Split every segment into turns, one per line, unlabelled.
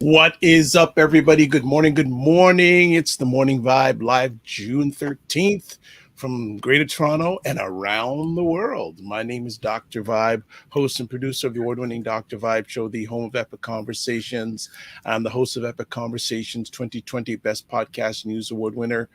What is up, everybody? Good morning. Good morning. It's the Morning Vibe live June 13th from Greater Toronto and around the world. My name is Dr. Vibe, host and producer of the award-winning Dr. Vibe show, the home of Epic Conversations. I'm the host of Epic Conversations 2020 Best Podcast News Award winner,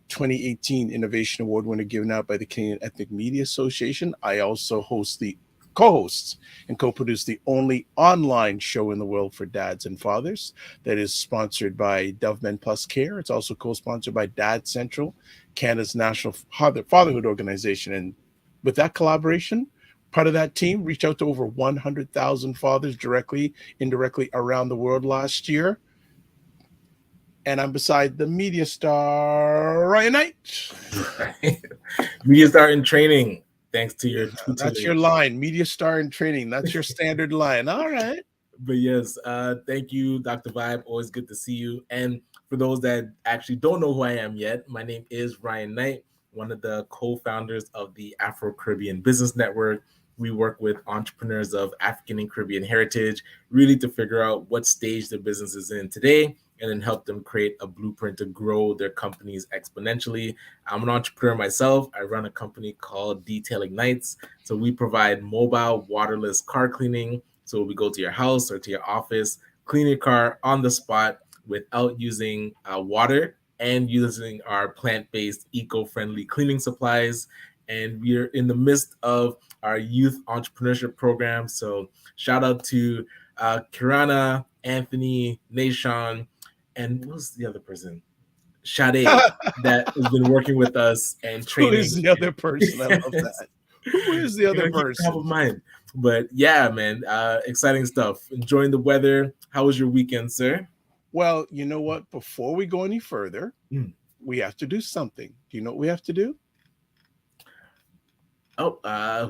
2018 Innovation Award winner given out by the Canadian Ethnic Media Association. I also host the co-hosts and co-produce the only online show in the world for dads and fathers that is sponsored by Dove Men Plus Care. It's also co-sponsored by Dad Central, Canada's national fatherhood organization. And with that collaboration, part of that team reached out to over 100,000 fathers directly, indirectly around the world last year. And I'm beside the media star, Ryan Knight.
Media star in training. Thanks to your tutelage.
That's your line, media star in training. That's your standard line. All right.
But yes, thank you, Dr. Vibe. Always good to see you. And for those that actually don't know who I am yet, my name is Ryan Knight, one of the co-founders of the Afro-Caribbean Business Network. We work with entrepreneurs of African and Caribbean heritage, really to figure out what stage their business is in today, and then help them create a blueprint to grow their companies exponentially. I'm an entrepreneur myself. I run a company called Detailing Nights. So we provide mobile waterless car cleaning. So we go to your house or to your office, clean your car on the spot without using water, and using our plant-based eco-friendly cleaning supplies. And we're in the midst of our youth entrepreneurship program. So shout out to Kirana, Anthony, Nashon, and what was the other person? Sade, that has been working with us and training.
Who is the other person? I love that. Who is the other person?
Top of mind. But yeah, man, exciting stuff. Enjoying the weather. How was your weekend, sir?
Well, you know what? Before we go any further, we have to do something. Do you know what we have to do?
Oh,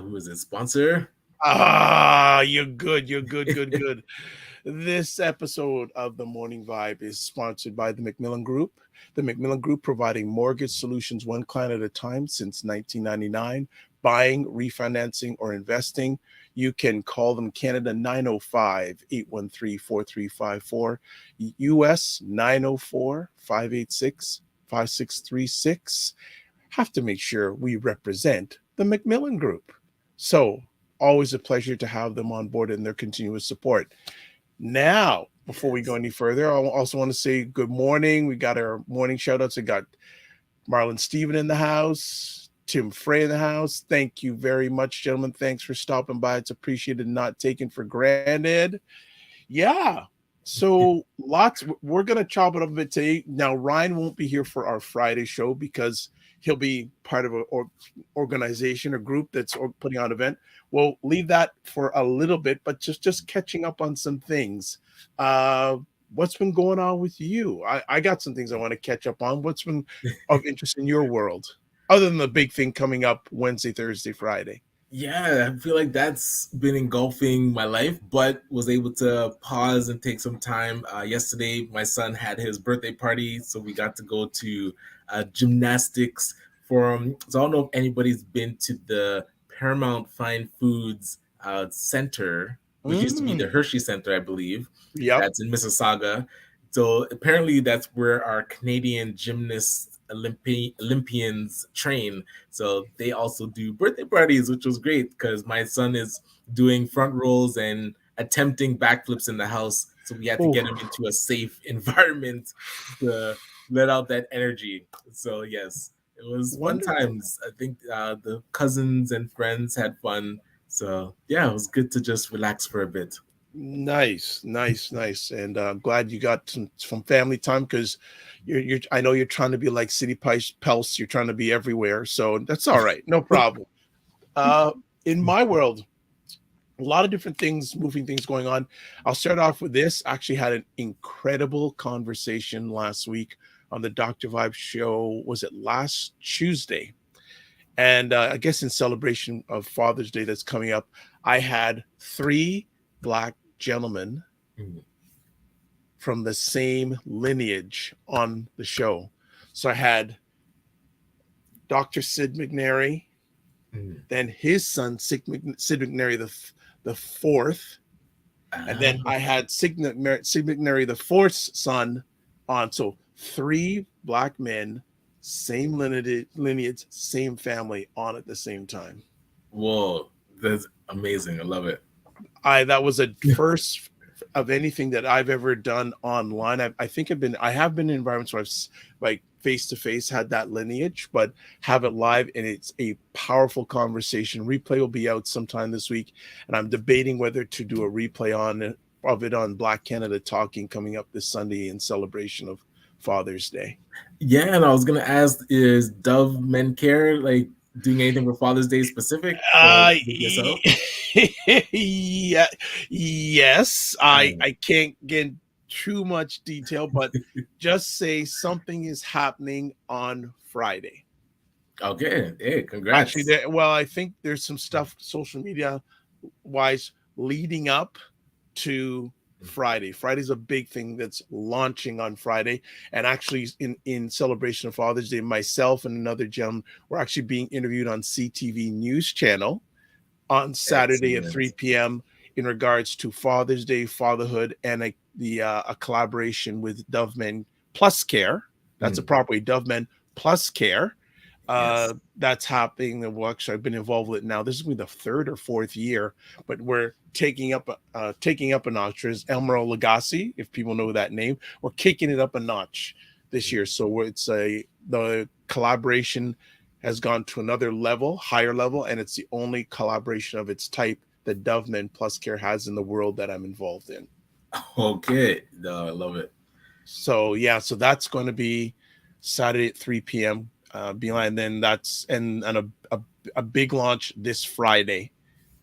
who is it? Sponsor?
You're good. You're good, good. This episode of The Morning Vibe is sponsored by the Macmillan Group. The Macmillan Group providing mortgage solutions one client at a time since 1999. Buying, refinancing, or investing. You can call them Canada 905-813-4354, US 904-586-5636. Have to make sure we represent the Macmillan Group. So always a pleasure to have them on board and their continuous support. Now, before we go any further, I also want to say good morning. We got our morning shout outs. We got Marlon Steven in the house, Tim Frey in the house. Thank you very much, gentlemen. Thanks for stopping by. It's appreciated, not taken for granted. Yeah. So we're going to chop it up a bit today. Now, Ryan won't be here for our Friday show because he'll be part of an organization or group that's putting on an event. We'll leave that for a little bit, but just catching up on some things. What's been going on with you? I got some things I want to catch up on. What's been of interest in your world, other than the big thing coming up Wednesday, Thursday, Friday?
Yeah, I feel like that's been engulfing my life, but was able to pause and take some time. Yesterday, my son had his birthday party, so we got to go to gymnastics forum. So I don't know if anybody's been to the Paramount Fine Foods Center, which used to be the Hershey Center, I believe.
Yeah,
that's in Mississauga. So apparently that's where our Canadian gymnasts Olympians train. So they also do birthday parties, which was great because my son is doing front rolls and attempting backflips in the house. So we had to
Oh,
get him into a safe environment to let out that energy. So yes, it was fun
wonderful.
times. I think the cousins and friends had fun. So yeah, it was good to just relax for a bit.
Nice, nice, nice. And I'm glad you got some family time because you're I know you're trying to be like City Pulse, you're trying to be everywhere. So that's all right. No problem. Uh in my world, a lot of different things, moving things going on. I'll start off with this. I actually had an incredible conversation last week on the Dr. Vibe show. Was it last Tuesday? And I guess in celebration of Father's Day that's coming up, I had three black gentlemen
Mm,
from the same lineage on the show. So I had Dr. Sid McNary,
mm.
then his son Sid McNary the fourth, and then I
Ah,
had Sid McNary the fourth's son on. So three black men, same lineage, same family on at the same time.
whoa, that's amazing. I love it.
I That was a first of anything that I've ever done online. I think I have been in environments where like face to face had that lineage, but have it live, and it's a powerful conversation. Replay will be out sometime this week, and I'm debating whether to do a replay of it on Black Canada Talking coming up this Sunday in celebration of Father's Day.
Yeah, and I was gonna ask, is Dove Men Care like doing anything for Father's Day specific for
Uh,
yourself?
yeah, yes.
Uh,
I can't get too much detail, but just say something is happening on Friday.
okay, hey,
Actually,
congrats.
well, I think there's some stuff social media wise leading up to Friday. Friday's a big thing that's launching on Friday. And actually, in celebration of Father's Day, myself and another gentleman were actually being interviewed on CTV News Channel on Saturday at
Excellent.
3 p.m. in regards to Father's Day, fatherhood, and a collaboration with Dove Men Plus Care. That's a
Mm,
proper way, Dove Men Plus Care.
yes.
That's happening. Well, actually, I've been involved with it now. This is going to be the third or fourth year, but we're taking up a notch. There's Elmer Lagasse, if people know that name. We're kicking it up a notch this year. So the collaboration has gone to another level, higher level, and it's the only collaboration of its type that Dove Men Plus Care has in the world that I'm involved in.
Okay, no, I love it.
So yeah, so that's going to be Saturday at 3 p.m. Beeline. Then that's and a big launch this Friday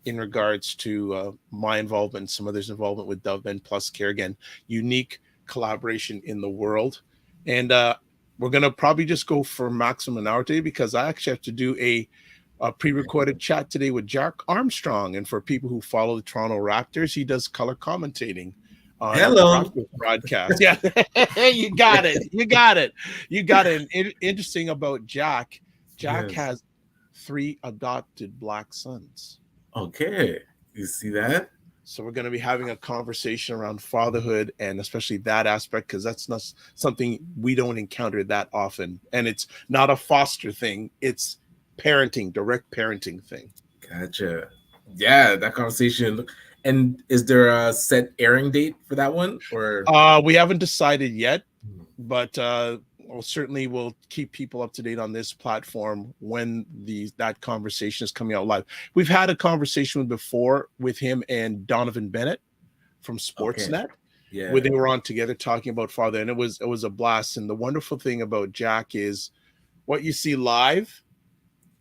in regards to my involvement, some others' involvement with Dove Men Plus Care. Again, unique collaboration in the world, and we're gonna probably just go for maximum an hour today because I actually have to do a pre-recorded chat today with Jack Armstrong. And for people who follow the Toronto Raptors, he does color commentating on
Hello.
Raptors broadcast. Yeah, you got it. You got it. You got it. And interesting about Jack, Jack
Yes.
has three adopted black sons.
Okay. You see that?
So we're going to be having a conversation around fatherhood and especially that aspect because that's not something we don't encounter that often. And it's not a foster thing, it's parenting, direct parenting thing.
Gotcha. Yeah, that conversation. And is there a set airing date for that one? Or
We haven't decided yet, but we'll certainly will keep people up to date on this platform when that conversation is coming out live. We've had a conversation before with him and Donovan Bennett from
okay.
Sportsnet, where
Yeah.
they were on together talking about father, and it was a blast. And the wonderful thing about Jack is what you see live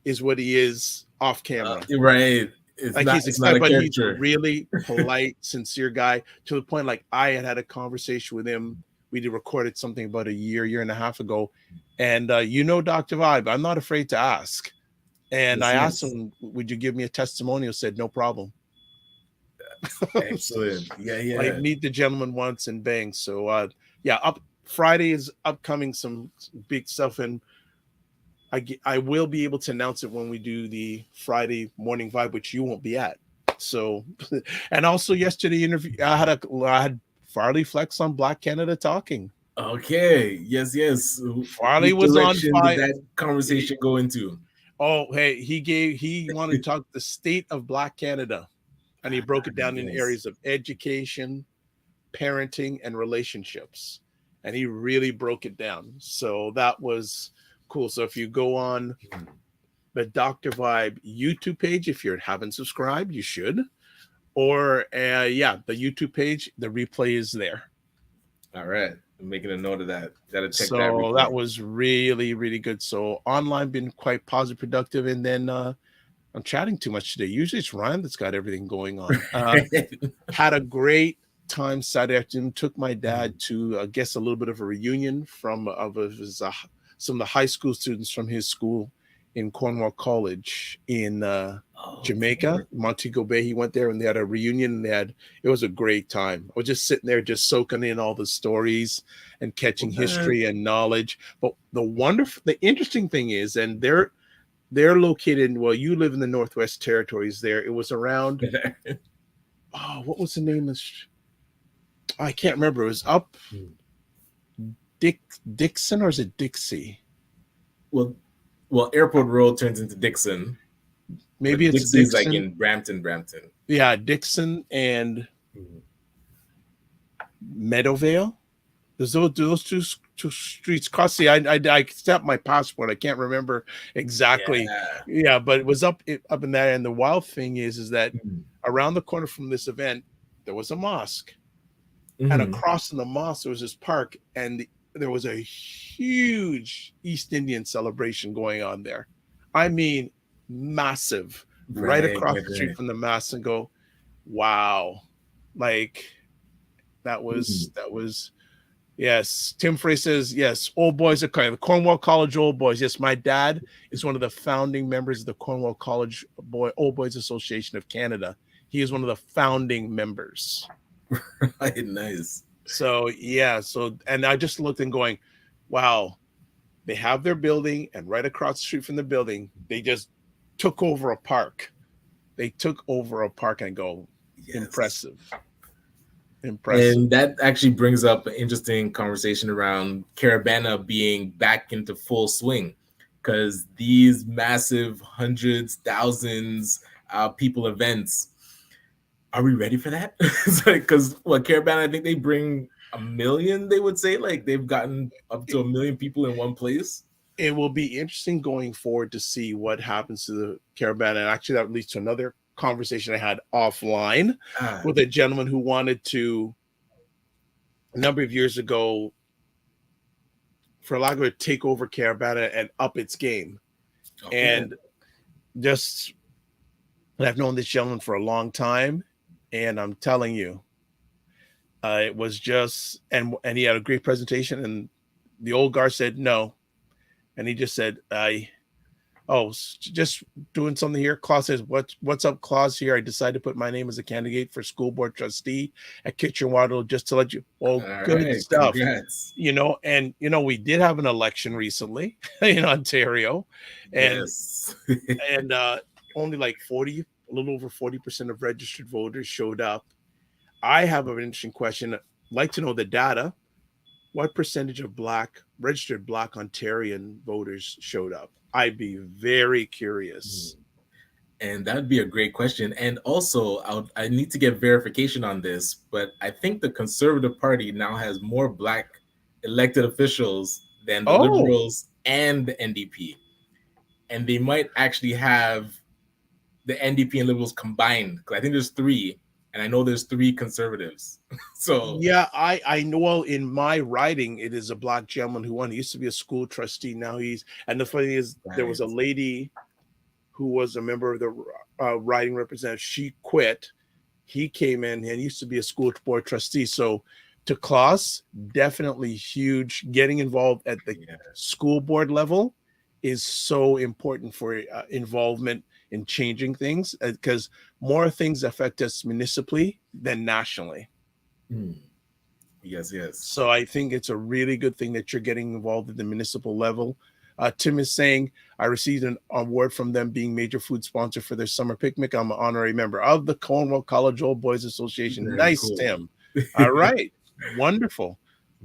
is what he is off camera.
Right. It's
Like
not
he's
it's not
excited,
a
but he's a
character.
really polite, sincere guy to the point. Like I had a conversation with him. We did recorded something about a year and a half ago, and Dr. Vibe, I'm not afraid to ask. And
Yes,
I asked
yes.
him, "Would you give me a testimonial?" Said, "No problem." So,
Excellent. Yeah,
like
yeah.
meet the gentleman once and bang. So yeah, up Friday is upcoming some big stuff, and I will be able to announce it when we do the Friday morning vibe, which you won't be at. So, and also yesterday interview, I had Farley Flex on Black Canada Talking.
Okay. Yes. Yes.
Farley
Which
was on
direction did
fire.
that conversation go into?
Oh, hey, he wanted to talk the state of Black Canada, and he broke it down in
Yes.
areas of education, parenting, and relationships. And he really broke it down. So that was cool. So if you go on the Dr. Vibe YouTube page, if you haven't subscribed, you should. Or yeah, the YouTube page, the replay is there.
All right. I'm making a note of that. Got to check that
So
replay.
that was really, really good. So online been quite positive, productive, and then I'm chatting too much today. Usually it's Ryan that's got everything going on. Had a great time Saturday afternoon. Took my dad to, I guess, a little bit of a reunion from of his some of the high school students from his school in Cornwall College in Jamaica, Montego Bay. He went there and they had a reunion. And it was a great time. I was just sitting there, just soaking in all the stories and catching history and knowledge. But the interesting thing is, and they're located. Well, you live in the Northwest Territories. There, it was around. Oh, what was the name of? I can't remember. It was up Dixon, or is it Dixie?
Well, Airport Road turns into Dixon.
Maybe
but
it's
Dixie's
Dixon.
like in Brampton.
Yeah, Dixon and Meadowvale. There's those two streets cross. See, I stepped my passport. I can't remember exactly. Yeah, but it was up in that. And the wild thing is that around the corner from this event, there was a mosque, and across from the mosque there was this park, and there was a huge East Indian celebration going on there. I mean, massive, right across the street from the mosque, and go, wow, like that was. Yes, Tim Frey says, yes, old boys are coming. The Cornwall College Old Boys. Yes, my dad is one of the founding members of the Cornwall College Old Boys Association of Canada. He is one of the founding members.
Right, nice.
So, yeah, and I just looked and going, wow, they have their building, and right across the street from the building, they just took over a park. And I go, impressive.
And that actually brings up an interesting conversation around Caravana being back into full swing, because these massive hundreds, thousands people events, are we ready for that? Because Caravana, I think they bring 1 million, they would say, like they've gotten up to 1 million people in one place.
It will be interesting going forward to see what happens to the Caravana. And actually that leads to another conversation I had offline with a gentleman who wanted to, a number of years ago, for lack of a take over Caravana and up its game. And I've known this gentleman for a long time, and I'm telling you, it was just, and he had a great presentation, and the old guard said no, and he just said, just doing something here. Claus says, what's up, Claus? Here, I decided to put my name as a candidate for school board trustee at Kitchener-Waterloo, just to let you. Good stuff.
Congrats.
And we did have an election recently in Ontario, and and only like a little over 40% of registered voters showed up. I have an interesting question. I'd like to know the data. What percentage of registered Black Ontarian voters showed up? I'd be very curious.
And that would be a great question. And also, I need to get verification on this, but I think the Conservative Party now has more Black elected officials than the Liberals and the NDP. And they might actually have the NDP and Liberals combined, because I think there's 3. And I know there's 3 Conservatives. So
yeah, I know. Well, in my riding, it is a Black gentleman who won. He used to be a school trustee. Now and the funny thing is, there was a lady who was a member of the riding representative. She quit. He came in and used to be a school board trustee. So to Klaus, definitely huge. Getting involved at the school board level is so important for involvement in changing things, because more things affect us municipally than nationally.
Yes.
So I think it's a really good thing that you're getting involved at the municipal level. Tim is saying, I received an award from them being major food sponsor for their summer picnic. I'm an honorary member of the Cornwall College Old Boys Association. Very nice, cool. Tim. All right. Wonderful.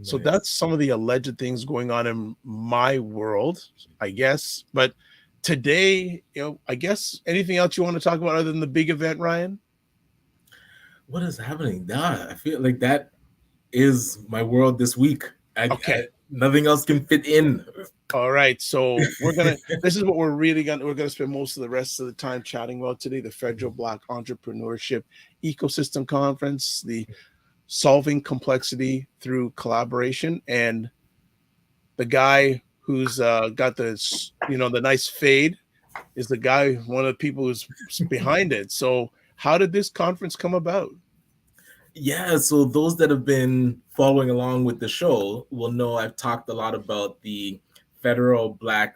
So that's
Nice.
some of the alleged things going on in my world, I guess. But today, I guess anything else you want to talk about other than the big event, Ryan?
What is happening? Nah, I feel like that is my world this week.
Okay.
Nothing else can fit in.
All right. So this is what we're gonna spend most of the rest of the time chatting about today, the Federal Black Entrepreneurship Ecosystem Conference, the solving complexity through collaboration. And the guy who's got the nice fade is the guy, one of the people who's behind it. So how did this conference come about?
Yeah, so those that have been following along with the show will know I've talked a lot about the federal black,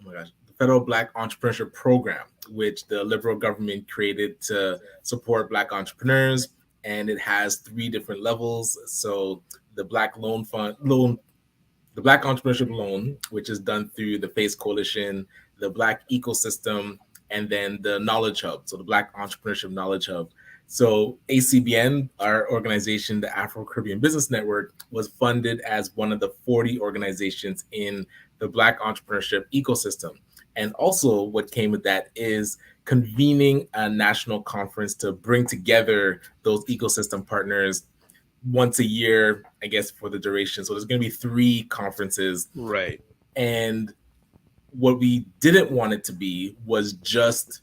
oh my gosh, the federal Black Entrepreneurship Program, which the liberal government created to support Black entrepreneurs, and it has three different levels. So the Black Loan Fund, the Black Entrepreneurship Loan, which is done through the FACE Coalition, the Black Ecosystem, and then the Knowledge Hub, so the Black Entrepreneurship Knowledge Hub. So ACBN, our organization, the Afro Caribbean Business Network, was funded as one of the 40 organizations in the Black entrepreneurship ecosystem. And also, what came with that is convening a national conference to bring together those ecosystem partners once a year, I guess, for the duration. So there's going to be three conferences.
Right.
And what we didn't want it to be was just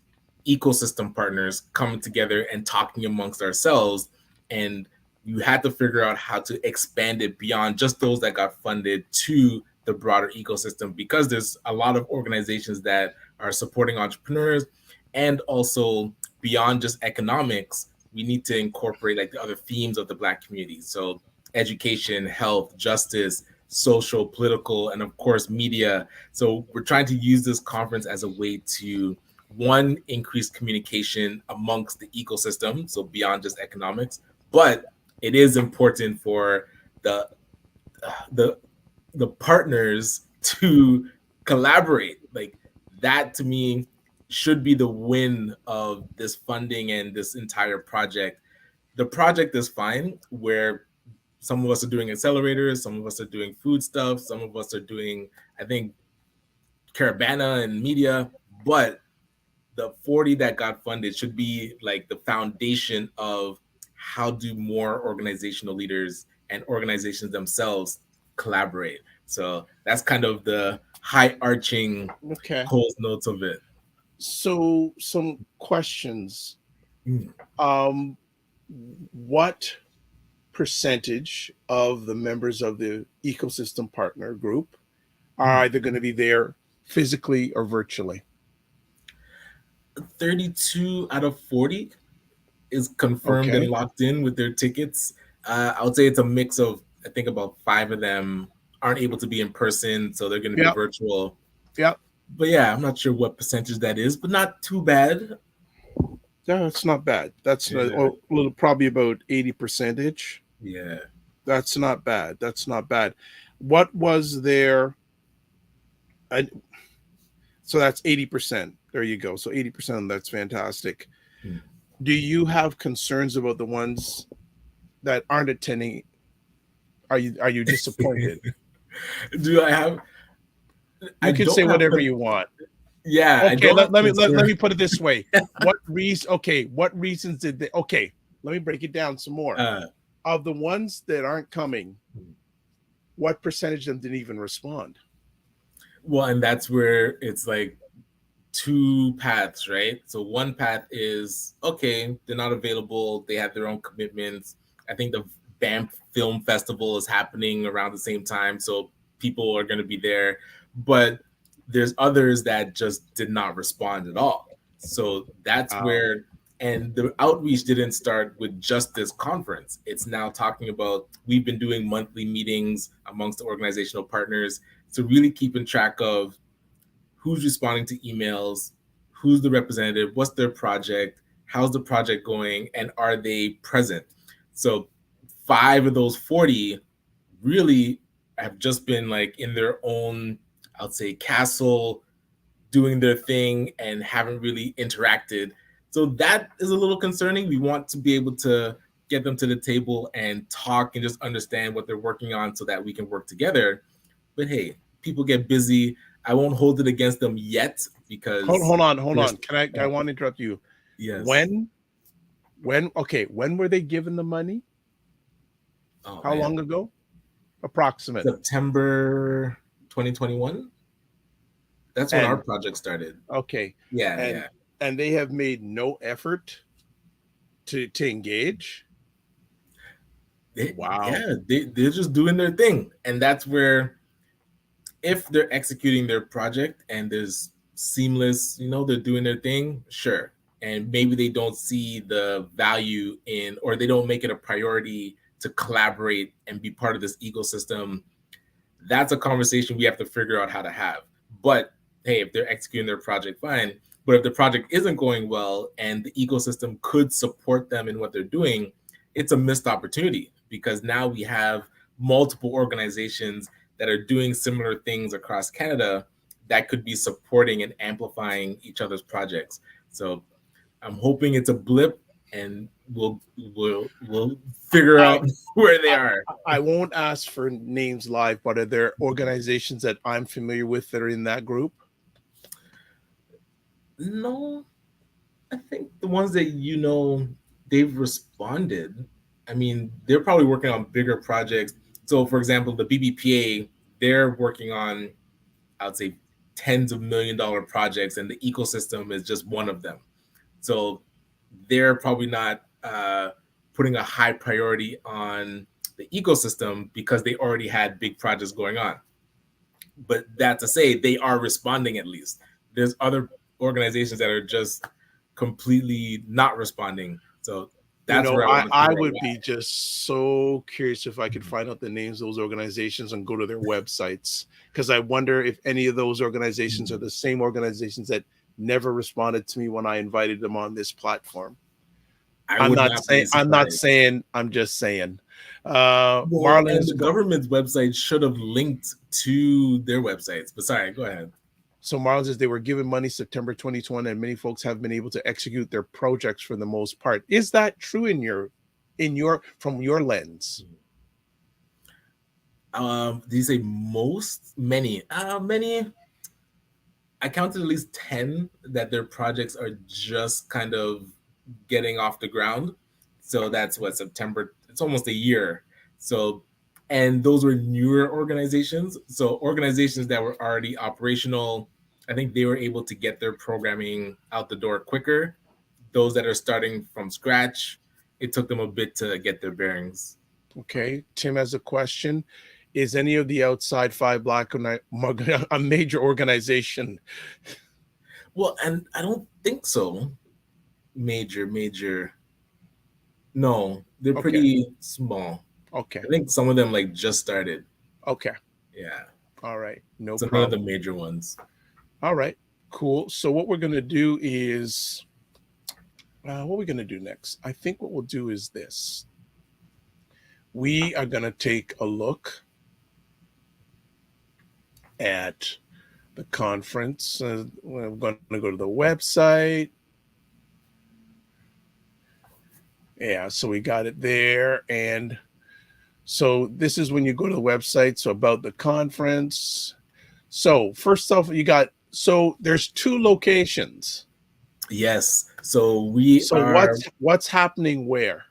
ecosystem partners coming together and talking amongst ourselves. And you had to figure out how to expand it beyond just those that got funded to the broader ecosystem, because there's a lot of organizations that are supporting entrepreneurs, and also beyond just economics, we need to incorporate like the other themes of the Black community. So education, health, justice, social, political, and of course media. So we're trying to use this conference as a way to, one, increase communication amongst the ecosystem, so beyond just economics, but it is important for the the the partners to collaborate. Like, that to me should be the win of this funding and this entire project. The project is fine, where some of us are doing accelerators, some of us are doing food stuff, some of us are doing, I think, Caravana and media, but the 40 that got funded should be like the foundation of how do more organizational leaders and organizations themselves collaborate. So that's kind of the high arching
Okay.
cold notes of it.
So some questions.
Mm.
Um, what percentage of the members of the ecosystem partner group are
Mm.
either going to be there physically or virtually?
32 out of 40 is confirmed and
Okay.
locked in with their tickets. I would say it's a mix of, I think about five of them aren't able to be in person, so they're going to be
Yep.
virtual.
Yep.
But yeah, I'm not sure what percentage that is, but not too bad.
Yeah, that's not bad. That's not,
Yeah,
probably about 80 percentage.
yeah.
That's not bad. That's not bad. What was there? I, so that's 80%. There you go. So 80%, that's fantastic.
Hmm.
Do you have concerns about the ones that aren't attending? Are you disappointed?
Do I have? I
You can
don't
say
have.
whatever you want.
Yeah, I
Okay,
don't have
let
concern.
me put it this way. What reasons did they okay, let me break it down some more.
Uh,
Of the ones that aren't coming, what percentage of them didn't even respond?
well, and that's where it's like two paths, right? So one path is, okay, they're not available, they have their own commitments. I think the Banff Film Festival is happening around the same time, so people are going to be there. But there's others that just did not respond at all. So that's
Wow.
where, and the outreach didn't start with just this conference. It's now talking about, we've been doing monthly meetings amongst the organizational partners, so really keeping track of who's responding to emails, who's the representative, what's their project, how's the project going, and are they present? So five of those 40 really have just been like in their own, I would say, castle, doing their thing, and haven't really interacted. So that is a little concerning. We want to be able to get them to the table and talk and just understand what they're working on so that we can work together. But hey, people get busy. I won't hold it against them yet because
Hold on. I want to interrupt you.
yes.
When when were they given the money?
Oh
How
man.
long ago? Approximate.
September 2021. That's when our
And
project started.
okay.
Yeah,
And
yeah.
they have made no effort to engage. Wow.
They're just doing their thing. And that's where if they're executing their project and there's seamless, they're doing their thing, sure. And maybe they don't see the value in, or they don't make it a priority to collaborate and be part of this ecosystem. That's a conversation we have to figure out how to have. But hey, if they're executing their project, fine. But if the project isn't going well and the ecosystem could support them in what they're doing, it's a missed opportunity because now we have multiple organizations that are doing similar things across Canada that could be supporting and amplifying each other's projects. So I'm hoping it's a blip and we'll figure
I
out where they are.
I won't ask for names live, but are there organizations that I'm familiar with that are in that group?
No, I think the ones that they've responded. I mean, they're probably working on bigger projects. So, for example, the BBPA, they're working on, I would say, tens of $1 million projects, and the ecosystem is just one of them. So, they're probably not putting a high priority on the ecosystem because they already had big projects going on. But that to say, they are responding at least. There's other organizations that are just completely not responding. So that's where I want to
I
figure out
would
why.
be just so curious if I could find out the names of those organizations and go to their websites because I wonder if any of those organizations are the same organizations that never responded to me when I invited them on this platform.
I would not be
I'm not
surprised.
saying, I'm just saying.
Well, and
Marlon's
the government's website should have linked to their websites. But sorry, go ahead.
So Marlon says they were given money September 2020, and many folks have been able to execute their projects for the most part. Is that true from your lens?
Do you say most? Many. Many. I counted at least 10 that their projects are just kind of getting off the ground. So that's what September, it's almost a year. So, and those were newer organizations. So, organizations that were already operational, I think they were able to get their programming out the door quicker. Those that are starting from scratch, it took them a bit to get their bearings.
Okay. Tim has a question. Is any of the outside five black a major organization?
Well, and I don't think so. Major. No, they're
Okay.
pretty small.
Okay.
I think some of them like just started.
Okay.
Yeah.
All right. No
So none of the
problem.
major ones.
All right. Cool. So what we're going to do is what we're going to do next. I think what we'll do is this. We are going to take a look at the conference. We're going to go to the website. Yeah, so we got it there. And so this is when you go to the website. So about the conference. So first off, there's two locations.
Yes. So we
So
are
what's happening where?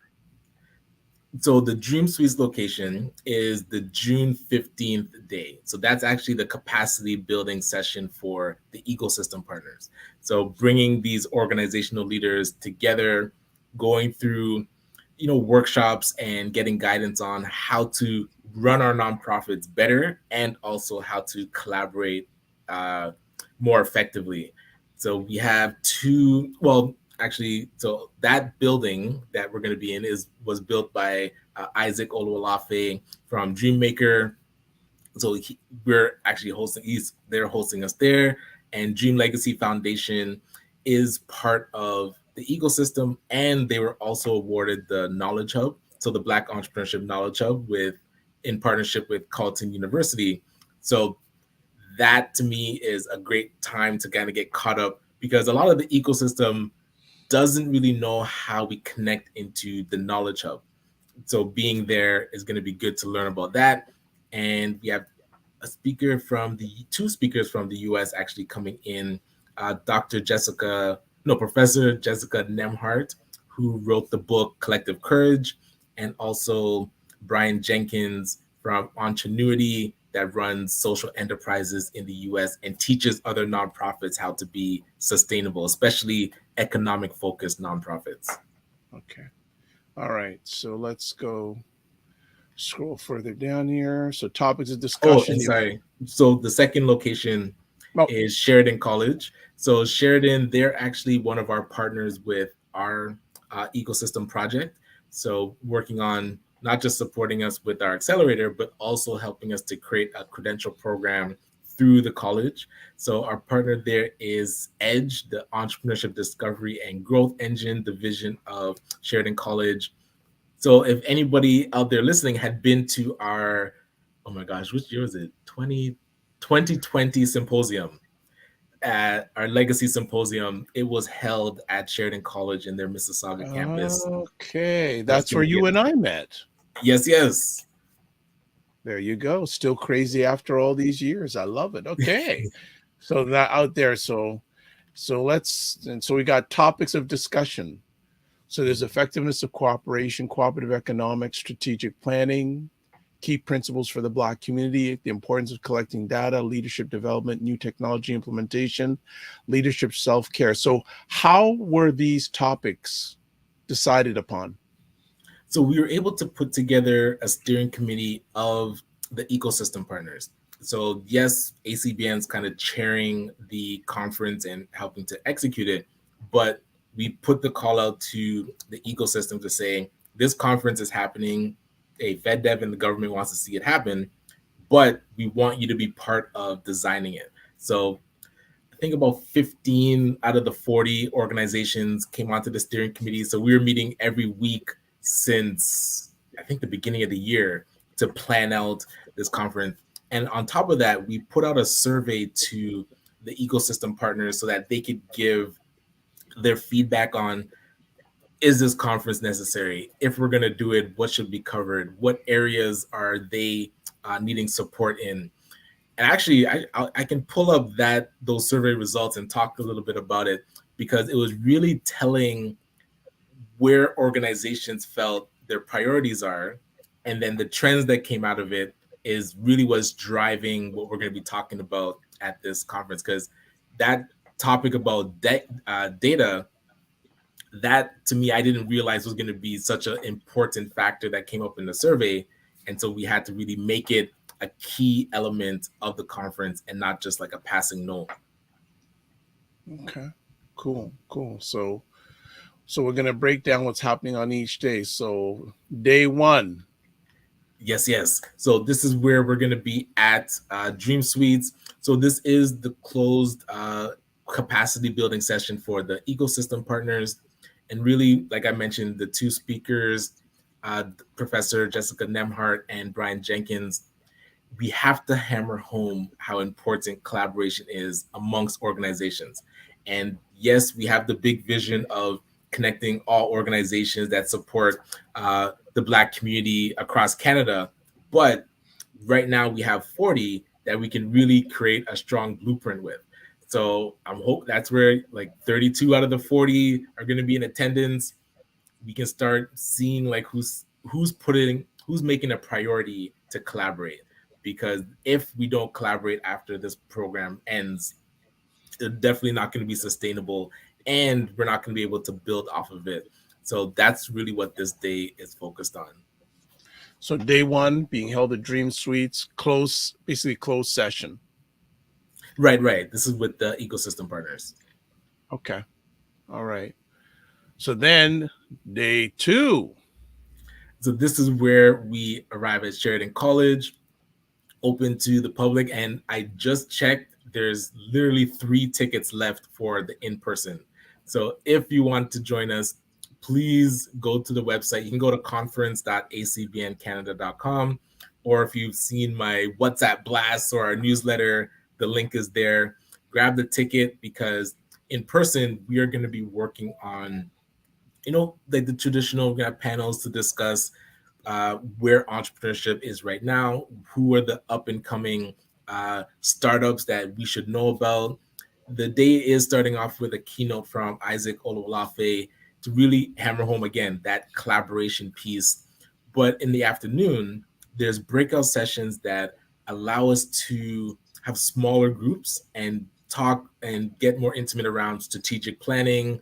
so the Dream Suites location is the June 15th day. So that's actually the capacity building session for the ecosystem partners. So bringing these organizational leaders together, going through, workshops and getting guidance on how to run our nonprofits better and also how to collaborate uh, more effectively. So we have so that building that we're going to be in was built by Isaac Oluwalafe from Dreammaker. So we're actually they're hosting us there, and Dream Legacy Foundation is part of the ecosystem, and they were also awarded the Knowledge Hub, so the Black Entrepreneurship Knowledge Hub in partnership with Carleton University. So that to me is a great time to kind of get caught up because a lot of the ecosystem doesn't really know how we connect into the Knowledge Hub. So being there is going to be good to learn about that. And we have two speakers from the US actually coming in. Professor Jessica Nemhart, who wrote the book Collective Courage, and also Brian Jenkins from Entrepreneurship that runs social enterprises in the US and teaches other nonprofits how to be sustainable, especially economic focused nonprofits.
Okay. All right. So let's go scroll further down here. So topics of
Oh,
discussion.
and sorry. So the second location
Oh,
is Sheridan College. So Sheridan, they're actually one of our partners with our ecosystem project. So working on not just supporting us with our accelerator, but also helping us to create a credential program through the college. So our partner there is Edge, the Entrepreneurship Discovery and Growth Engine division of Sheridan College. So if anybody out there listening had been to our, oh my gosh, which year was it? 2020 symposium, at our legacy symposium, it was held at Sheridan College in their Mississauga campus.
okay.
So it's
That's
going
where
to be
you and I met.
yes.
There you go. Still crazy after all these years. I love it. Okay. So that out there. So we got topics of discussion. So there's effectiveness of cooperation, cooperative economics, strategic planning, key principles for the Black community, the importance of collecting data, leadership development, new technology implementation, leadership self-care. So how were these topics decided upon?
So we were able to put together a steering committee of the ecosystem partners. So yes, ACBN's kind of chairing the conference and helping to execute it, but we put the call out to the ecosystem to say this conference is happening. A FedDev and the government wants to see it happen, but we want you to be part of designing it. So I think about 15 out of the 40 organizations came onto the steering committee. So we were meeting every week since I think the beginning of the year to plan out this conference. And on top of that, we put out a survey to the ecosystem partners so that they could give their feedback on, is this conference necessary? If we're going to do it, what should be covered? What areas are they needing support in? And actually, I can pull up those survey results and talk a little bit about it, because it was really telling where organizations felt their priorities are, and then the trends that came out of it is really what's driving what we're going to be talking about at this conference. Because that topic about data, that to me, I didn't realize was going to be such an important factor that came up in the survey. And so we had to really make it a key element of the conference and not just like a passing note.
Okay. Cool. So we're going to break down what's happening on each day. So day 1.
Yes. So this is where we're going to be at Dream Suites. So this is the closed capacity building session for the ecosystem partners. And really, like I mentioned, the two speakers, Professor Jessica Nemhart and Brian Jenkins, we have to hammer home how important collaboration is amongst organizations. And yes, we have the big vision of connecting all organizations that support the Black community across Canada. But right now we have 40 that we can really create a strong blueprint with. So I'm hope that's where like 32 out of the 40 are going to be in attendance. We can start seeing like who's making a priority to collaborate, because if we don't collaborate after this program ends, it's definitely not going to be sustainable, and we're not going to be able to build off of it. So that's really what this day is focused on.
So day 1 being held at Dream Suites, basically closed session.
Right. This is with the ecosystem partners.
Okay. All right. So then day 2.
So this is where we arrive at Sheridan College, open to the public. And I just checked, there's literally 3 tickets left for the in-person. So if you want to join us, please go to the website. You can go to conference.acbncanada.com, or if you've seen my WhatsApp blasts or our newsletter, the link is there. Grab the ticket, because in person, we are going to be working on, like the traditional, we have panels to discuss where entrepreneurship is right now, who are the up and coming startups that we should know about. The day is starting off with a keynote from Isaac Ololafe to really hammer home again that collaboration piece. But in the afternoon, there's breakout sessions that allow us to have smaller groups and talk and get more intimate around strategic planning.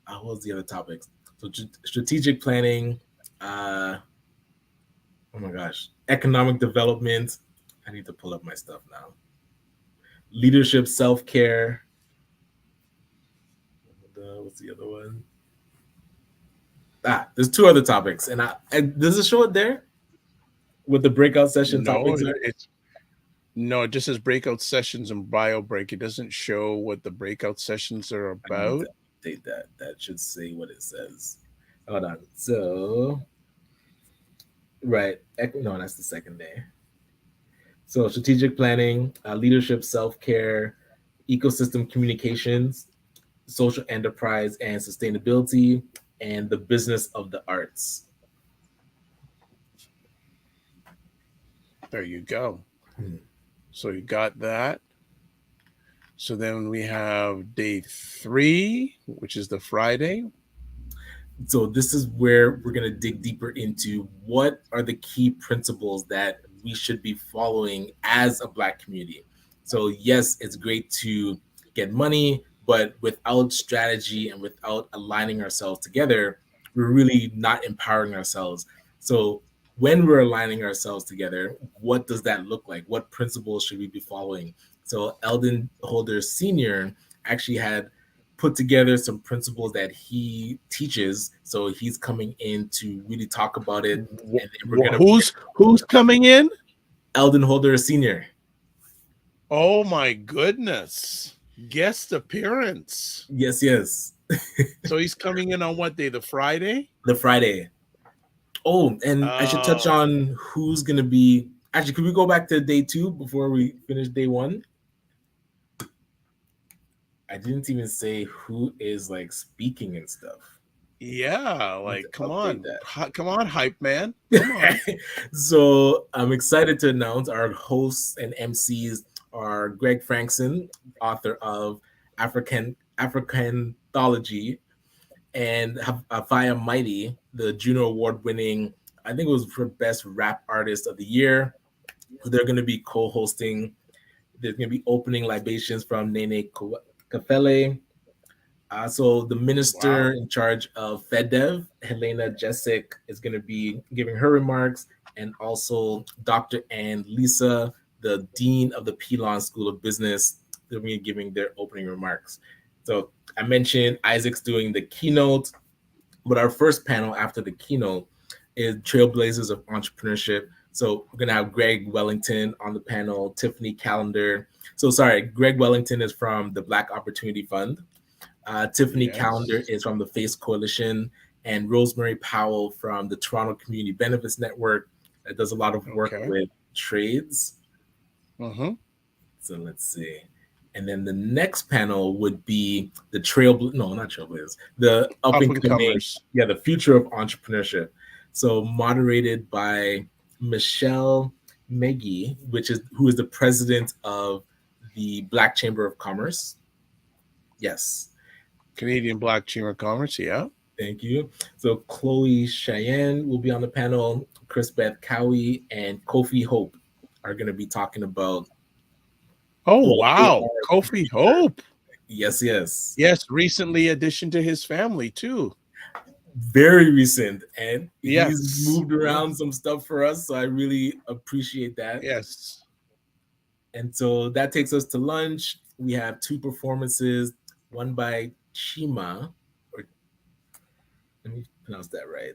What was the other topics? So strategic planning, uh, oh my gosh, economic development. I need to pull up my stuff now. Leadership, self care. What's the other one? There's two other topics, and does it show it there? What the breakout session
No,
topics are?
no, it just says breakout sessions and bio break. It doesn't show what the breakout sessions are
I need
about.
to update that. That should say what it says. Hold on. So, right. No, that's the second day. So, strategic planning, leadership, self care, ecosystem communications, social enterprise and sustainability, and the business of the arts.
There you go.
Hmm.
So you got that. So then we have day 3, which is the Friday.
So this is where we're going to dig deeper into what are the key principles that we should be following as a Black community. So yes, it's great to get money, but without strategy and without aligning ourselves together, we're really not empowering ourselves. So when we're aligning ourselves together, what does that look like? What principles should we be following? So Eldon Holder Sr. actually had put together some principles that he teaches. So he's coming in to really talk about it. And then we're going to
Who's coming in?
Eldon Holder Sr.
Oh my goodness. Guest appearance.
Yes, yes.
So he's coming in on what day? The Friday?
The Friday. Oh, and I should touch on who's going to be. Actually, could we go back to day 2 before we finish day 1? I didn't even say who is like speaking and stuff.
Yeah, like come on, hype man.
Come on. So I'm excited to announce our hosts and MCs are Greg Frankson, author of Africanthology, and Hafaya Mighty, the Juno Award winning, I think it was for Best Rap Artist of the Year. They're going to be co-hosting. There's going to be opening libations from Nene Kafele. So the minister in charge of FedDev, Helena Jessic, is going to be giving her remarks, and also Dr. and Lisa, the dean of the Pelon School of Business, they're going to be giving their opening remarks. So I mentioned Isaac's doing the keynote, but our first panel after the keynote is Trailblazers of Entrepreneurship. So we're going to have Greg Wellington on the panel, Tiffany Callender. So sorry, Greg Wellington is from the Black Opportunity Fund. Tiffany Callender is from the FACE Coalition, and Rosemary Powell from the Toronto Community Benefits Network that does a lot of work with trades. So let's see. And then the next panel would be the the up and coming, the future of entrepreneurship. So moderated by Michelle Meggie, who is the president of the Black Chamber of Commerce. Yes.
Canadian Black Chamber of Commerce, yeah.
Thank you. So Chloe Cheyenne will be on the panel. Chris Beth Cowie and Kofi Hope are going to be talking about.
Oh, wow. Kofi Hope.
Yes, yes.
Yes, recently addition to his family, too.
Very recent. And he's moved around some stuff for us, so I really appreciate that.
Yes.
And so that takes us to lunch. We have 2 performances, one by Chima, or let me pronounce that right.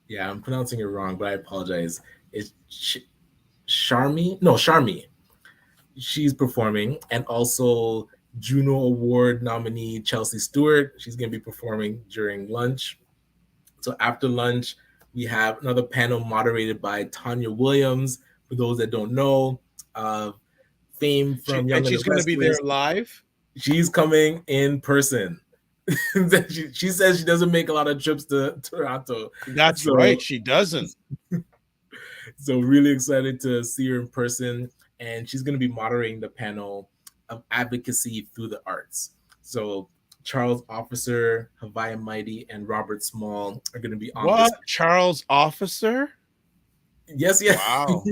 Yeah, I'm pronouncing it wrong, but I apologize. It's Sharmi. She's performing, and also Juno Award nominee Chelsea Stewart. She's going to be performing during lunch. So after lunch, we have another panel moderated by Tanya Williams. For those that don't know, fame from Young and
she's going to be there live.
She's coming in person. She says she doesn't make a lot of trips to Toronto.
That's right.
So
She doesn't.
so really excited to see her in person. And she's going to be moderating the panel of advocacy through the arts. So Charles Officer, Hawaii Mighty, and Robert Small are going to be on this.
What? Charles Officer?
Yes, yes.
Wow.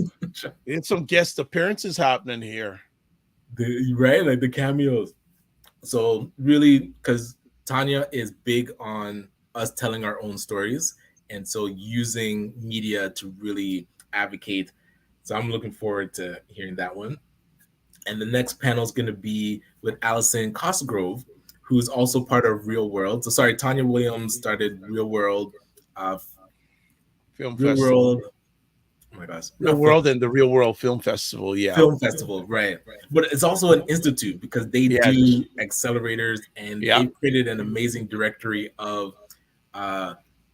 It's some guest appearances happening here.
Right? Like the cameos. So really, because Tanya is big on us telling our own stories. And so using media to really advocate. So I'm looking forward to hearing that one. And the next panel is going to be with Allison Cosgrove, who's also part of Real World. So sorry, Tanya Williams started Real World,
Film
Real
Festival.
World. Oh my gosh,
Real World and the Real World Film Festival. Yeah.
Film Festival, right? But it's also an institute because they
Yeah.
do accelerators, and
Yeah.
they've created an amazing directory of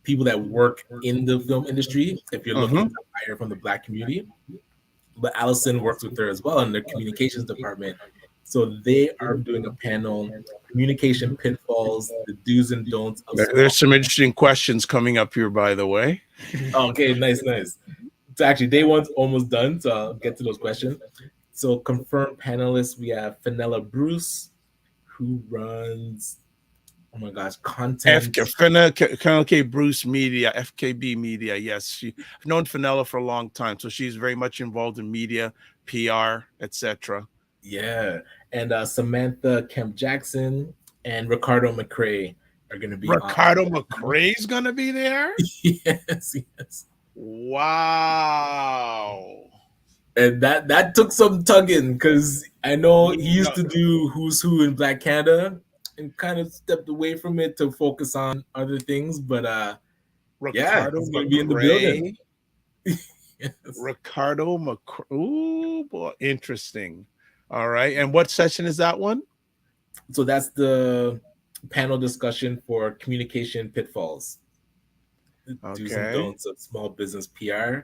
people that work in the film industry. If you're looking to hire from the Black community, but Allison works with her as well in their communications department. So they are doing a panel, communication pitfalls, the do's and don'ts of
There's some interesting questions coming up here, by the way.
Okay, nice. So actually, day one's almost done, so I'll get to those questions. So confirmed panelists, we have Fenella Bruce, who runs, oh my gosh, content.
Colonel K. Bruce Media, FKB Media. Yes, I've known Fenella for a long time, so she's very much involved in media, PR, etc.
Yeah, and Samantha Kemp Jackson and Ricardo McCrae are going to be.
Ricardo McCrae's going to be there.
Yes.
Wow.
And that took some tugging because I know he used to do Who's Who in Black Canada and kind of stepped away from it to focus on other things. But
Ricardo
he's going to be in the building.
Yes. Ricardo McCrae. Ooh, boy, interesting. All right. And what session is that one?
So that's the panel discussion for communication pitfalls.
Okay.
Do's and don'ts of small business PR.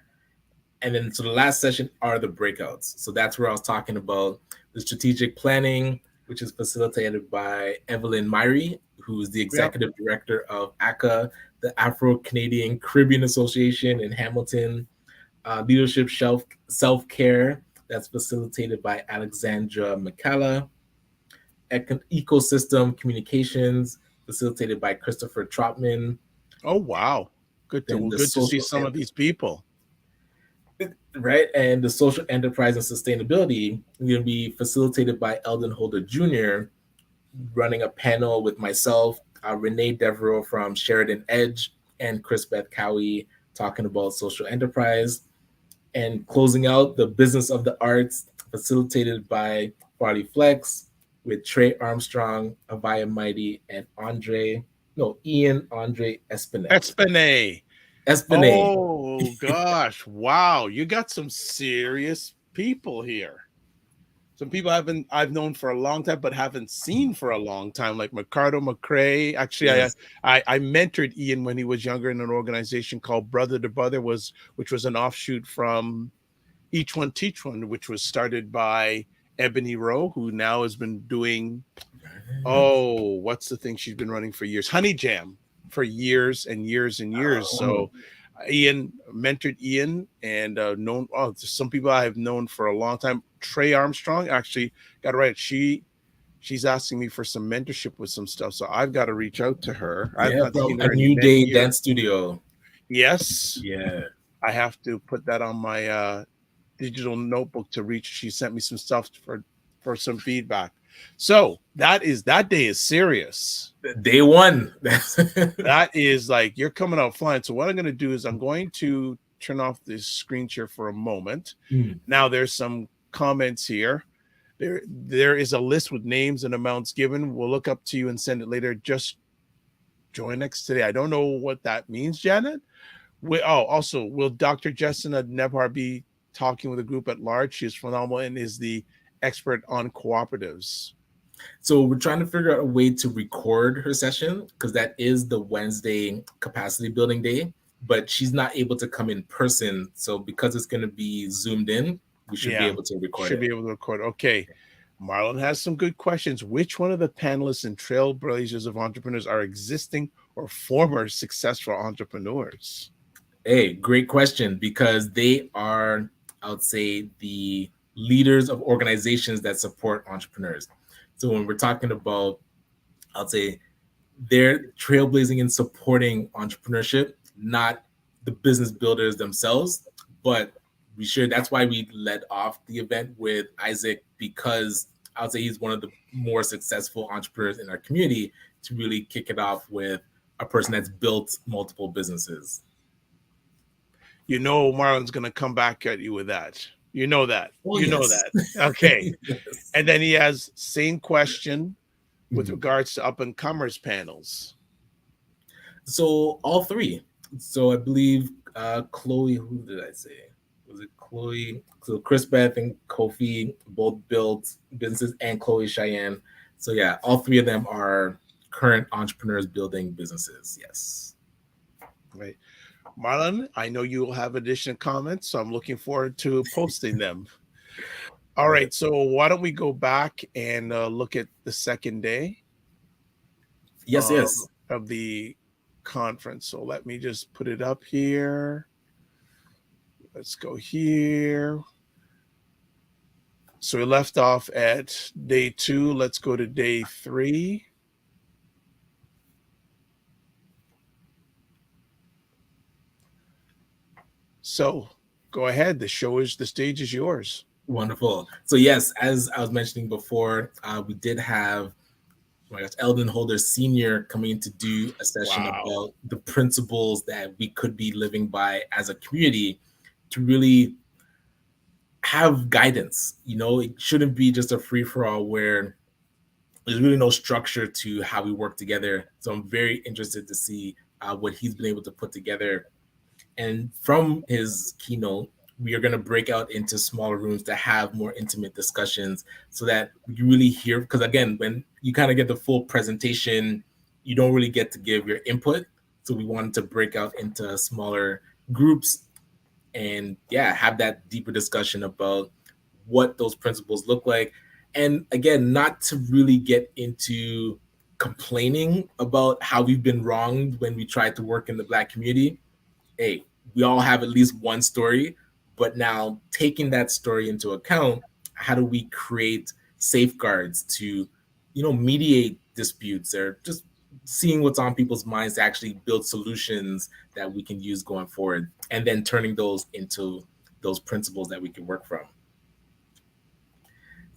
And then so the last session are the breakouts. So that's where I was talking about the strategic planning, which is facilitated by Evelyn Myrie, who is the executive director of ACA, the Afro-Canadian Caribbean Association in Hamilton. Leadership self-care, that's facilitated by Alexandra McCalla. Ecosystem communications, facilitated by Christopher Trotman.
Oh, wow. Good to see some of these people.
Right, and the social enterprise and sustainability is going to be facilitated by Eldon Holder Jr., running a panel with myself, Renee Devereaux from Sheridan Edge, and Chris Beth Cowie talking about social enterprise. And closing out the business of the arts, facilitated by Farley Flex, with Trey Armstrong, Avaya Mighty, and Ian Andre Espinay.
Oh gosh, wow! You got some serious people here. Some people I've known for a long time, but haven't seen for a long time, like Ricardo McCrae. Actually, yes. I mentored Ian when he was younger in an organization called Brother to Brother, which was an offshoot from Each One Teach One, which was started by Ebony Rowe, who now has been doing, what's the thing she's been running for years? Honey Jam for years and years and years. So Ian mentored Ian and known some people I have known for a long time. Trey Armstrong actually got it right. She's asking me for some mentorship with some stuff, so I've got to reach out to her. I've not seen her
a New Day Dance Studio.
Yes.
Yeah.
I have to put that on my digital notebook to reach. She sent me some stuff for some feedback. So that day is serious.
Day one.
That is like you're coming out flying. So what I'm going to do is I'm going to turn off this screen share for a moment. Now there's some comments here. There is a list with names and amounts given. We'll look up to you and send it later. Just join us today. I don't know what that means, Janet. Also, will Dr. Jessina Nebhar be talking with a group at large? She is phenomenal and is the expert on cooperatives.
So we're trying to figure out a way to record her session because that is the Wednesday capacity building day, but she's not able to come in person. So because it's going to be zoomed in, we should be able to record.
Be able to record. Okay. Marlon has some good questions. Which one of the panelists and trailblazers of entrepreneurs are existing or former successful entrepreneurs?
Hey, great question, because they are, I would say, the leaders of organizations that support entrepreneurs. So when we're talking about, I'd say, they're trailblazing and supporting entrepreneurship, not the business builders themselves. But we should, that's why we led off the event with Isaac, because I would say he's one of the more successful entrepreneurs in our community, to really kick it off with a person that's built multiple businesses.
You know Marlon's going to come back at you with that. You know that.
Oh,
You know
yes.
that. Okay.
Yes.
And then he has same question with
Mhm.
regards to up and comers panels.
So all three. So I believe Chloe, who did I say? Was it Chloe? So Chris Beth and Kofi both built businesses, and Chloe Cheyenne. So yeah, all three of them are current entrepreneurs building businesses. Yes.
Right. Marlon, I know you will have additional comments, so I'm looking forward to posting them. All
Right.
right. So why don't we go back and look at the second day
Yes, yes.
of the conference? So let me just put it up here. Let's go here. So we left off at day 2. Let's go to day 3. So go ahead. The stage is yours.
Wonderful. So yes, as I was mentioning before, we did have, oh my gosh, Eldon Holder Sr. coming in to do a session
Wow.
about the principles that we could be living by as a community, to really have guidance. It shouldn't be just a free for all where there's really no structure to how we work together. So I'm very interested to see what he's been able to put together. And from his keynote, we are going to break out into smaller rooms to have more intimate discussions, so that you really hear. Because again, when you kind of get the full presentation, you don't really get to give your input. So we wanted to break out into smaller groups, and yeah, have that deeper discussion about what those principles look like. And again, not to really get into complaining about how we've been wronged when we tried to work in the Black community. Hey, we all have at least one story, but now taking that story into account, how do we create safeguards to, mediate disputes, or just seeing what's on people's minds to actually build solutions that we can use going forward, and then turning those into those principles that we can work from.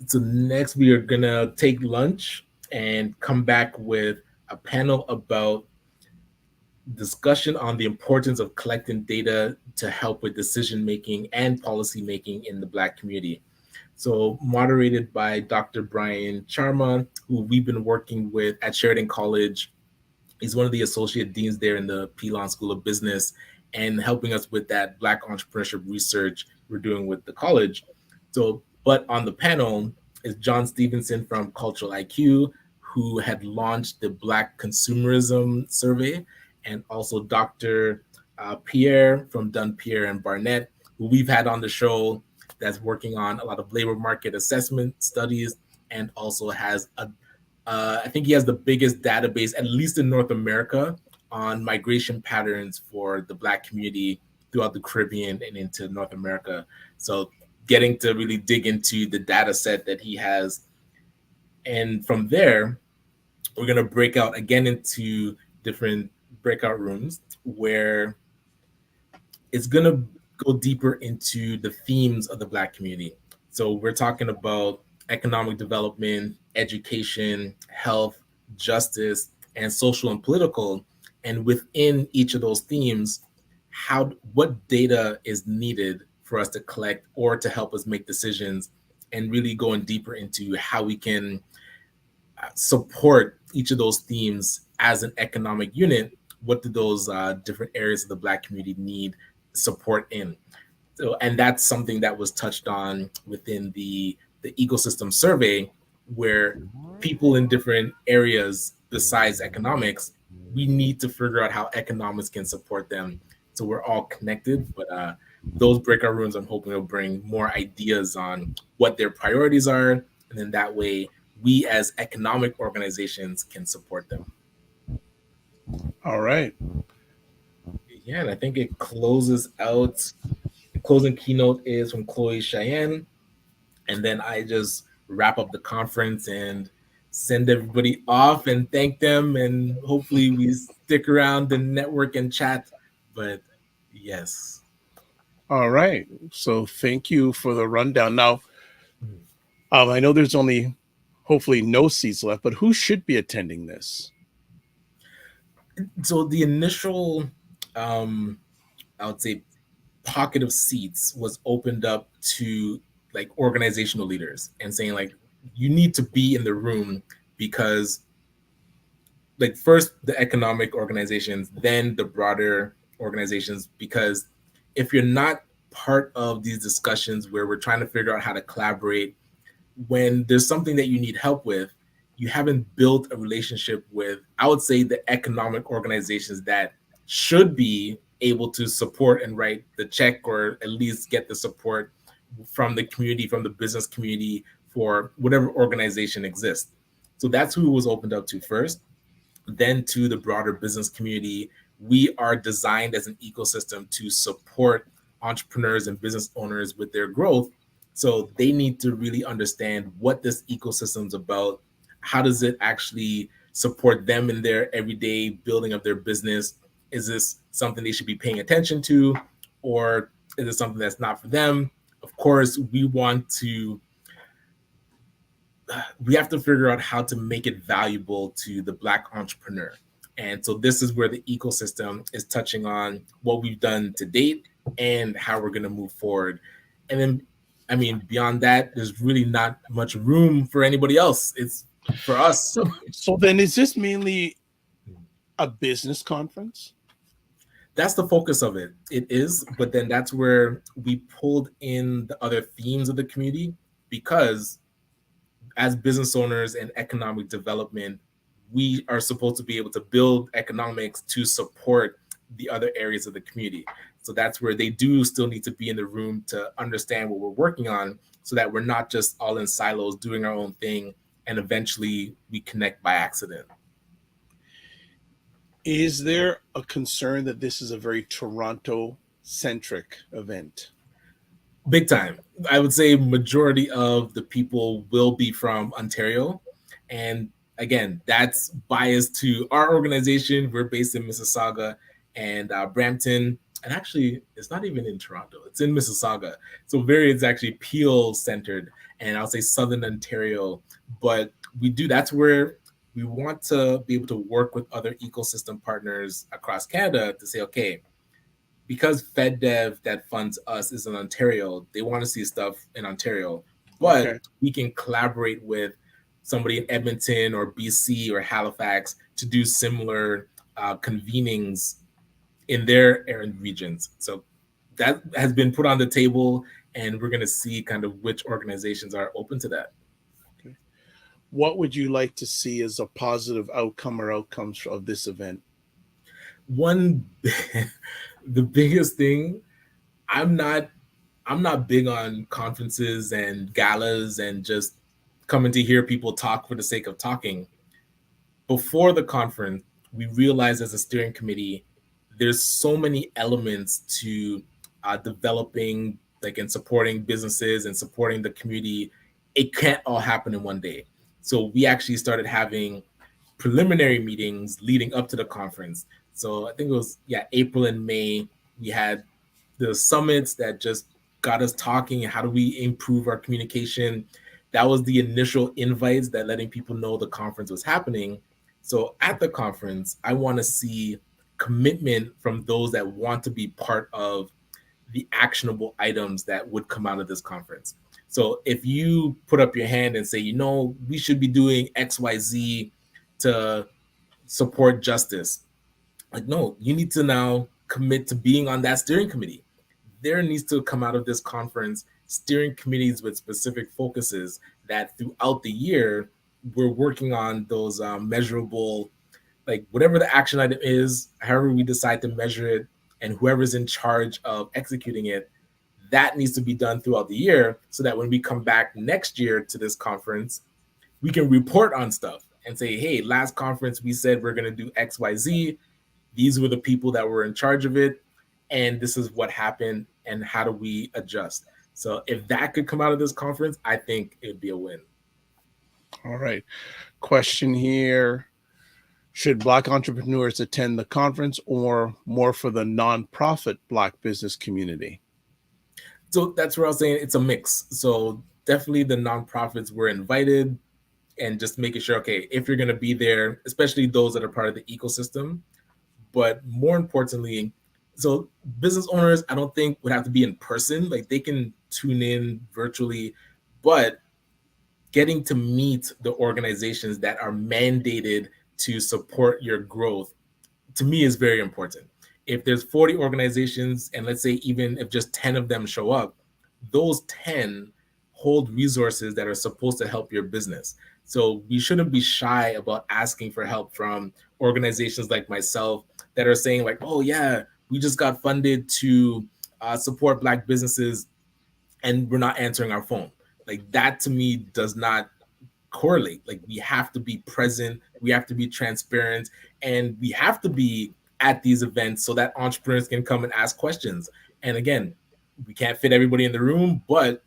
So next we are gonna take lunch and come back with a panel about discussion on the importance of collecting data to help with decision making and policy making in the Black community. So, moderated by Dr. Brian Charma, who we've been working with at Sheridan College. He's one of the associate deans there in the Pilon School of Business, and helping us with that Black entrepreneurship research we're doing with the college. So, but on the panel is John Stevenson from Cultural IQ, who had launched the Black Consumerism Survey, and also Dr. Pierre from Dunn Pierre and Barnett, who we've had on the show, that's working on a lot of labor market assessment studies, and also has I think he has the biggest database, at least in North America, on migration patterns for the Black community throughout the Caribbean and into North America. So getting to really dig into the data set that he has. And from there, we're going to break out again into different breakout rooms, where it's going to go deeper into the themes of the Black community. So we're talking about economic development, education, health, justice, and social and political. And within each of those themes, what data is needed for us to collect or to help us make decisions, and really going deeper into how we can support each of those themes as an economic unit. What do those different areas of the Black community need support in? So, and that's something that was touched on within the ecosystem survey, where people in different areas besides economics, we need to figure out how economics can support them, so we're all connected. But those breakout rooms, I'm hoping will bring more ideas on what their priorities are, and then that way we as economic organizations can support them.
All right.
Yeah, and I think it closes out. The closing keynote is from Chloe Cheyenne, and then I just wrap up the conference and send everybody off and thank them, and hopefully we stick around and network and chat. But yes.
All right. So thank you for the rundown. Now, I know there's only hopefully no seats left, but who should be attending this?
So the initial, um, I would say, pocket of seats was opened up to like organizational leaders and saying like you need to be in the room because like first the economic organizations, then the broader organizations, because if you're not part of these discussions where we're trying to figure out how to collaborate, when there's something that you need help with, you haven't built a relationship with, I would say, the economic organizations that should be able to support and write the check, or at least get the support from the community, from the business community, for whatever organization exists. So that's who it was opened up to first, then to the broader business community. We are designed as an ecosystem to support entrepreneurs and business owners with their growth. So they need to really understand what this ecosystem is about. How does it actually support them in their everyday building of their business? Is this something they should be paying attention to, or is it something that's not for them? Of course, we have to figure out how to make it valuable to the Black entrepreneur. And so this is where the ecosystem is touching on what we've done to date and how we're going to move forward. And then, I mean, beyond that, there's really not much room for anybody else. It's for us.
So then is this mainly a business conference?
That's the focus of it. It is, but then that's where we pulled in the other themes of the community, because as business owners and economic development, we are supposed to be able to build economics to support the other areas of the community. So that's where they do still need to be in the room to understand what we're working on, so that we're not just all in silos doing our own thing and eventually we connect by accident.
Is there a concern that this is a very Toronto centric event?
Big time. I would say majority of the people will be from Ontario, and again, that's biased to our organization. We're based in Mississauga and Brampton, and actually, it's not even in Toronto. It's in Mississauga, so it's actually Peel centered, and I'll say Southern Ontario. But we do. That's where we want to be able to work with other ecosystem partners across Canada to say, okay, because FedDev that funds us is in Ontario, they want to see stuff in Ontario, but
Okay.
we can collaborate with somebody in Edmonton or BC or Halifax to do similar convenings in their area regions. So that has been put on the table, and we're going to see kind of which organizations are open to that.
Okay. What would you like to see as a positive outcome or outcomes of this event?
One, the biggest thing, I'm not I'm not big on conferences and galas and just coming to hear people talk for the sake of talking. Before the conference, we realized as a steering committee, there's so many elements to developing, like, and supporting businesses and supporting the community. It can't all happen in one day. So we actually started having preliminary meetings leading up to the conference. So I think it was, yeah, April and May. We had the summits that just got us talking. How do we improve our communication? That was the initial invites that letting people know the conference was happening. So at the conference, I want to see commitment from those that want to be part of the actionable items that would come out of this conference. So if you put up your hand and say, we should be doing XYZ to support justice, like, no, you need to now commit to being on that steering committee. There needs to come out of this conference steering committees with specific focuses that throughout the year we're working on those measurable, like whatever the action item is, however we decide to measure it, and whoever's in charge of executing it, that needs to be done throughout the year so that when we come back next year to this conference, we can report on stuff and say, hey, last conference we said we're going to do XYZ. These were the people that were in charge of it. And this is what happened. And how do we adjust? So if that could come out of this conference, I think it would be a win.
All right. Question here. Should Black entrepreneurs attend the conference or more for the nonprofit Black business community?
So that's where I was saying it's a mix. So definitely the nonprofits were invited, and just making sure, okay, if you're going to be there, especially those that are part of the ecosystem, but more importantly, so business owners, I don't think would have to be in person. Like they can tune in virtually, but getting to meet the organizations that are mandated to support your growth, to me, is very important. If there's 40 organizations, and let's say even if just 10 of them show up, those 10 hold resources that are supposed to help your business. So we shouldn't be shy about asking for help from organizations like myself that are saying like, oh yeah, we just got funded to support Black businesses and we're not answering our phone. Like that to me does not correlate. Like we have to be present, we have to be transparent, and we have to be at these events so that entrepreneurs can come and ask questions. And again, we can't fit everybody in the room, but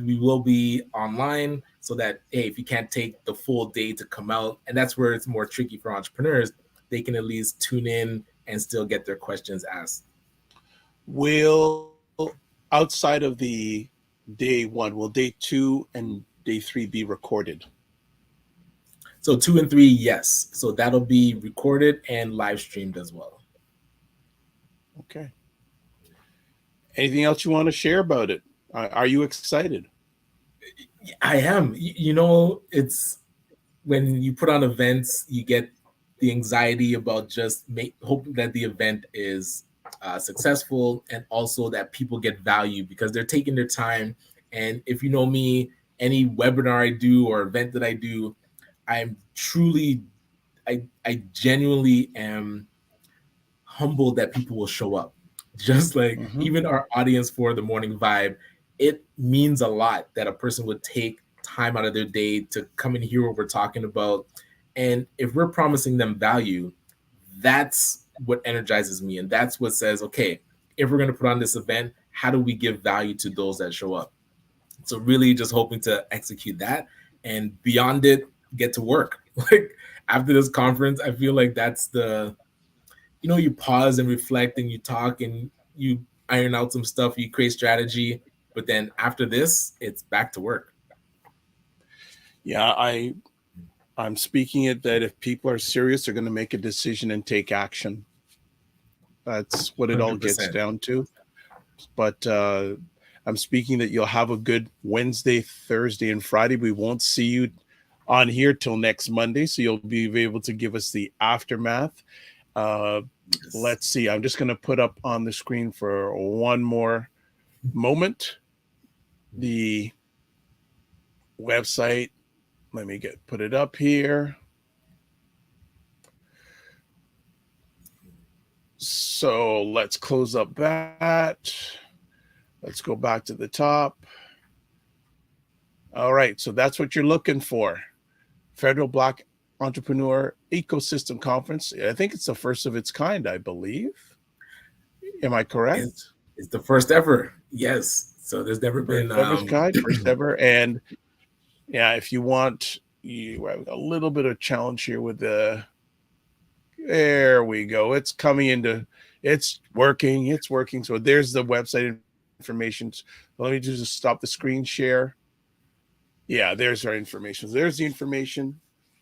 we will be online so that, hey, if you can't take the full day to come out, and that's where it's more tricky for entrepreneurs, they can at least tune in and still get their questions asked.
Will, outside of the day one, will day two and day three be recorded?
So 2 and 3, yes. So that'll be recorded and live streamed as well.
Okay. Anything else you want to share about it? Are you excited?
I am. It's when you put on events, you get the anxiety about just hoping that the event is successful, and also that people get value because they're taking their time. And if you know me, any webinar I do or event that I do, I'm truly, I genuinely am humbled that people will show up. Just like even our audience for the morning vibe, it means a lot that a person would take time out of their day to come and hear what we're talking about. And if we're promising them value, that's what energizes me. And that's what says, okay, if we're going to put on this event, how do we give value to those that show up? So really just hoping to execute that, and beyond it, get to work. Like after this conference, I feel like that's you pause and reflect and you talk and you iron out some stuff, you create strategy, but then after this, it's back to work.
Yeah, I'm speaking it that if people are serious, they're going to make a decision and take action. That's what it all gets
100%.
down to. But I'm speaking that you'll have a good Wednesday, Thursday, and Friday. We won't see you on here till next Monday, so you'll be able to give us the aftermath. Let's see. I'm just going to put up on the screen for one more moment the website. Let me put it up here. So let's close up that. Let's go back to the top. All right. So that's what you're looking for. Federal Black Entrepreneur Ecosystem Conference. I think it's the first of its kind, I believe. Am I correct?
It's the first ever. Yes. So there's never been
first ever. And yeah, if you want, you have a little bit of challenge here with the. There we go. It's coming into. It's working. It's working. So there's the website information. Let me just stop the screen share. Yeah, there's our information. So there's the information.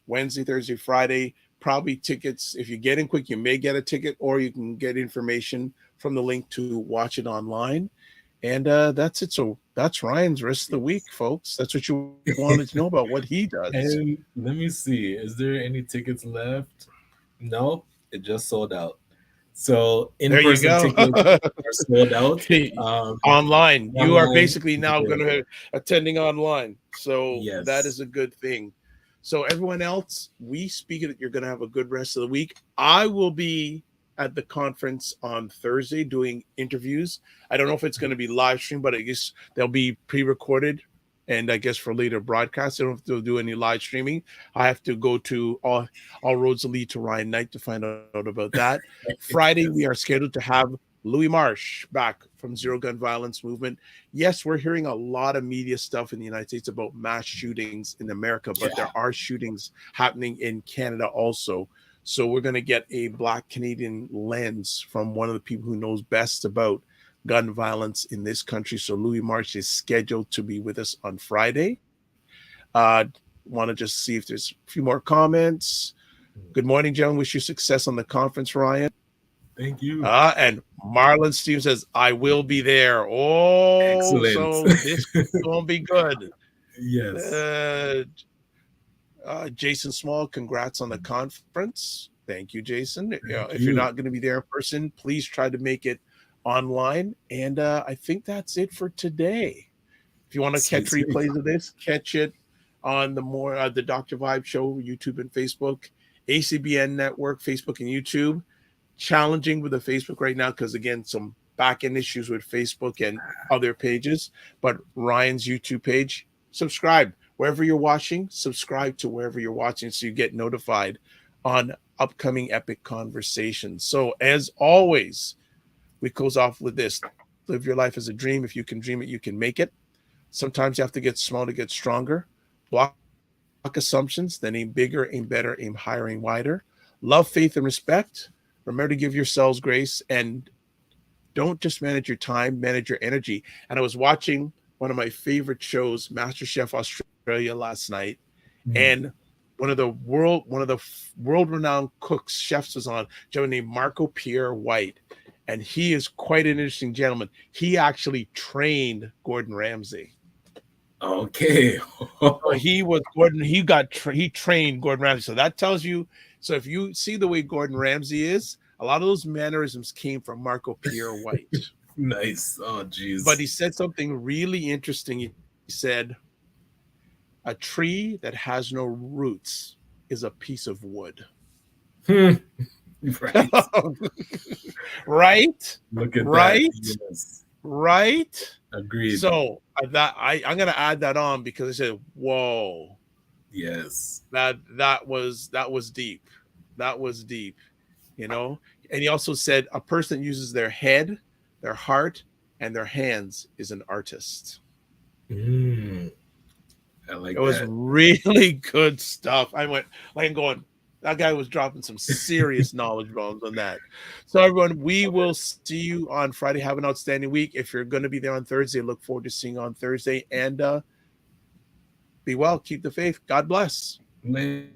Wednesday, Thursday, Friday. Probably tickets. If you get in quick, you may get a ticket, or you can get information from the link to watch it online. And that's it. So that's Ryan's rest of the week, folks. That's what you wanted to know about what he does.
And let me see. Is there any tickets left? No, it just sold out. So in-person tickets are sold out.
Online. You are basically now going to attending online. So
yes,
that is a good thing. So everyone else, we speak that you're going to have a good rest of the week. I will be at the conference on Thursday doing interviews. I don't know if it's going to be live stream, but I guess they'll be pre-recorded, and I guess for later broadcasts. I don't know if they'll do any live streaming. I have to go to all roads lead to Ryan Knight to find out about that. Friday, we are
Yes.
scheduled to have Louis Marsh back from Zero Gun Violence Movement. Yes, we're hearing a lot of media stuff in the United States about mass shootings in America, but there
Yeah.
are shootings happening in Canada also. So we're going to get a Black Canadian lens from one of the people who knows best about gun violence in this country. So Louis March is scheduled to be with us on Friday. Uh, Want to just see if there's a few more comments. Good morning, gentlemen. Wish you success on the conference, Ryan.
Thank you.
And Marlon Steve says, I will be there. Oh,
Excellent.
so this won't be good.
Yes.
Uh, Jason Small, congrats on the conference. Thank you, Jason.
Thank
If you're
you.
not going to be there in person, please try to make it online. And I think that's it for today. If you want to
Sweet,
catch
sweet.
replays of this, catch it on the Dr. Vibe Show, YouTube and Facebook, ACBN Network, Facebook and YouTube. Challenging with the Facebook right now because again, some back end issues with Facebook and other pages. But Ryan's YouTube page, subscribe wherever you're watching. Subscribe to wherever you're watching so you get notified on upcoming epic conversations. So as always, we close off with this: live your life as a dream. If you can dream it, you can make it. Sometimes you have to get small to get stronger. Block assumptions, then aim bigger, aim better, aim higher, aim wider. Love, faith, and respect. Remember to give yourselves grace and don't just manage your time, manage your energy. And I was watching one of my favorite shows, MasterChef Australia, last night, and
Mm.
one of the world renowned cooks, chefs was on, a gentleman named Marco Pierre White. And he is quite an interesting gentleman. He actually trained Gordon Ramsay.
Okay.
So he was Gordon. He trained Gordon Ramsay. So that tells you. So if you see the way Gordon Ramsay is, a lot of those mannerisms came from Marco Pierre White.
Nice. Oh,
But
jeez.
he said something really interesting. He said, "A tree that has no roots is a piece of wood."
Hmm. Right.
Right,
Look at that.
right,
Yes.
right.
Agreed.
So I'm gonna add that on because I said, "Whoa,
Yes.
that was deep. That was deep." You know. And he also said, "A person that uses their head, their heart, and their hands is an artist."
Mm, I
It
like
was
that.
really good stuff. I went like I'm going. That guy was dropping some serious knowledge bombs on that. So everyone, we
Love
will
it.
see you on Friday. Have an outstanding week. If you're going to be there on Thursday, look forward to seeing you on Thursday. And be well. Keep the faith. God bless.
Later.